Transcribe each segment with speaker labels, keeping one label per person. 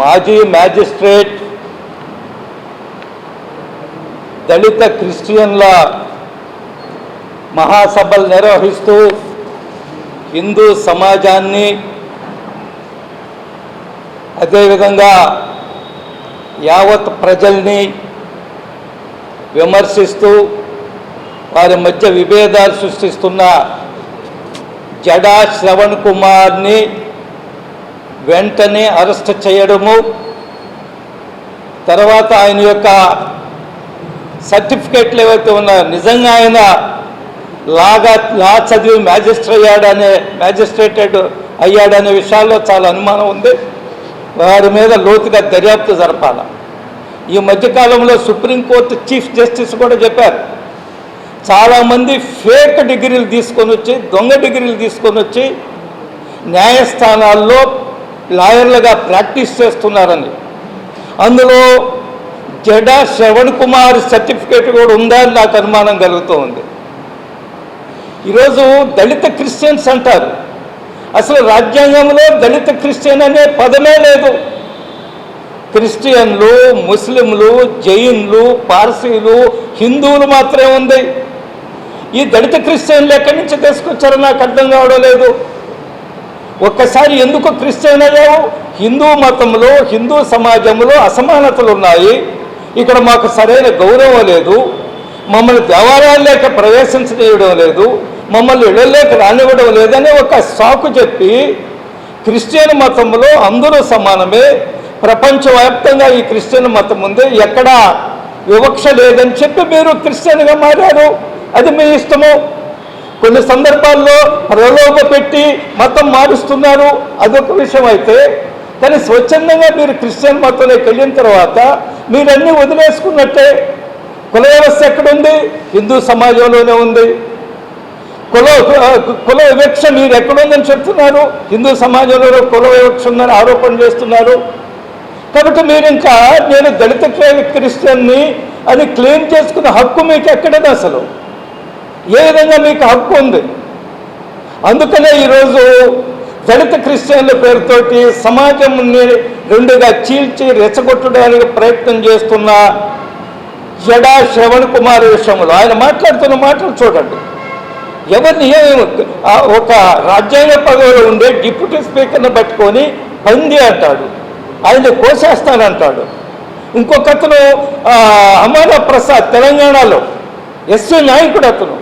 Speaker 1: మాజీ మ్యాజిస్ట్రేట్ దళిత క్రిస్టియన్ల మహాసభలు నిర్వహిస్తూ హిందూ సమాజాన్ని అదేవిధంగా యావత్ ప్రజల్ని విమర్శిస్తూ వారి మధ్య విభేదాలు సృష్టిస్తున్న జడా శ్రవణ్ కుమార్ని వెంటనే అరెస్ట్ చేయడము, తర్వాత ఆయన యొక్క సర్టిఫికేట్లు ఏవైతే ఉన్నాయో నిజంగా ఆయన లా చదివి మ్యాజిస్ట్రేటెడ్ అయ్యాడనే విషయాల్లో చాలా అనుమానం ఉంది. వారి మీద లోతుగా దర్యాప్తు జరపాల. ఈ మధ్యకాలంలో సుప్రీంకోర్టు చీఫ్ జస్టిస్ కూడా చెప్పారు, చాలామంది ఫేక్ డిగ్రీలు తీసుకొని వచ్చి, దొంగ డిగ్రీలు తీసుకొని వచ్చి న్యాయస్థానాల్లో లాయర్లుగా ప్రాక్టీస్ చేస్తున్నారని. అందులో జడా శ్రవణ్ కుమార్ సర్టిఫికేట్ కూడా ఉందని నాకు అనుమానం కలుగుతూ ఉంది. ఈరోజు దళిత క్రిస్టియన్స్ అంటారు, అసలు రాజ్యాంగంలో దళిత క్రిస్టియన్ అనే పదమే లేదు. క్రిస్టియన్లు, ముస్లింలు, జైన్లు, పార్సీలు, హిందువులు మాత్రమే ఉంది. ఈ దళిత క్రిస్టియన్లు ఎక్కడి నుంచి తీసుకొచ్చారో నాకు అర్థం కావడం లేదు. ఒక్కసారి ఎందుకు క్రిస్టియన్ అయ్యావు? హిందూ మతంలో, హిందూ సమాజంలో అసమానతలు ఉన్నాయి, ఇక్కడ మాకు సరైన గౌరవం లేదు, మమ్మల్ని దేవాలయాల్లోకి ప్రవేశించనివ్వడం లేదు, మమ్మల్ని ఇళ్ళలోకి రానివ్వడం లేదని ఒక సాకు చెప్పి క్రిస్టియన్ మతంలో అందరూ సమానమే, ప్రపంచవ్యాప్తంగా ఈ క్రిస్టియన్ మతం ఉంది, ఎక్కడా వివక్ష లేదని చెప్పి మీరు క్రిస్టియన్గా మారారు. అది మీ ఇష్టము. కొన్ని సందర్భాల్లో ప్రలోభ పెట్టి మతం మారుస్తున్నారు, అదొక విషయం అయితే, కానీ స్వచ్ఛందంగా మీరు క్రిస్టియన్ మతంలోకి వెళ్ళిన తర్వాత మీరన్నీ వదిలేసుకున్నట్టే. కుల వ్యవస్థ ఎక్కడుంది? హిందూ సమాజంలోనే ఉంది. కుల వివక్ష మీరు ఎక్కడుందని చెప్తున్నారు? హిందూ సమాజంలో కుల వివక్ష ఉందని ఆరోపణ చేస్తున్నారు. కాబట్టి మీరు ఇంకా నేను దళిత క్రిస్టియన్ని అని క్లెయిమ్ చేసుకున్న హక్కు మీకు ఎక్కడది? అసలు ఏ విధంగా మీకు హక్కు ఉంది? అందుకనే ఈరోజు దళిత క్రిస్టియన్ల పేరుతోటి సమాజంని రెండుగా చీల్చి రెచ్చగొట్టడానికి ప్రయత్నం చేస్తున్న జడా శ్రవణ్ కుమార్ విషయంలో ఆయన మాట్లాడుతున్న మాటలు చూడండి. ఎవరిని ఒక రాజ్యాంగ పదవిలో ఉండే డిప్యూటీ స్పీకర్ని పట్టుకొని పంది అంటాడు, ఆయన కోసేస్తానంటాడు. ఇంకొక అతను అమర ప్రసాద్ తెలంగాణలో ఎస్సీ నాయకుడు, అతను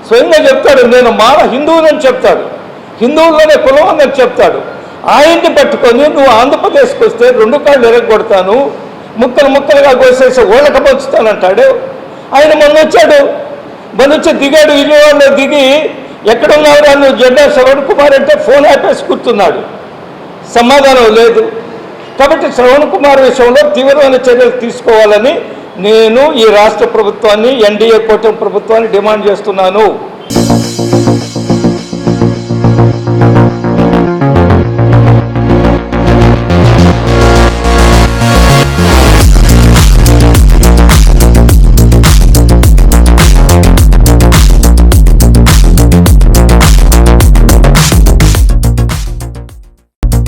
Speaker 1: స్వయంగా చెప్తాడు నేను హిందువులని చెప్తాడు, హిందువుల్లోనే కులం అని చెప్తాడు. ఆయన్ని పట్టుకొని నువ్వు ఆంధ్రప్రదేశ్కి వస్తే 2 కాళ్ళు ఎరగొడతాను, ముక్కలు ముక్కలుగా కోసేసి ఓళ్ళక పంచుతానంటాడు. ఆయన మొన్న వచ్చి దిగాడు, విజయవాడలో దిగి ఎక్కడున్నావురా నువ్వు జడా శ్రవణ్ కుమార్ అంటే ఫోన్ ఆపేసి కూర్చున్నాడు, సమాధానం లేదు. కాబట్టి శ్రవణ్ కుమార్ విషయంలో తీవ్రమైన చర్యలు తీసుకోవాలని నేను ఈ రాష్ట్ర ప్రభుత్వాన్ని, ఎన్డీఏ కూటమి ప్రభుత్వాన్ని డిమాండ్ చేస్తున్నాను.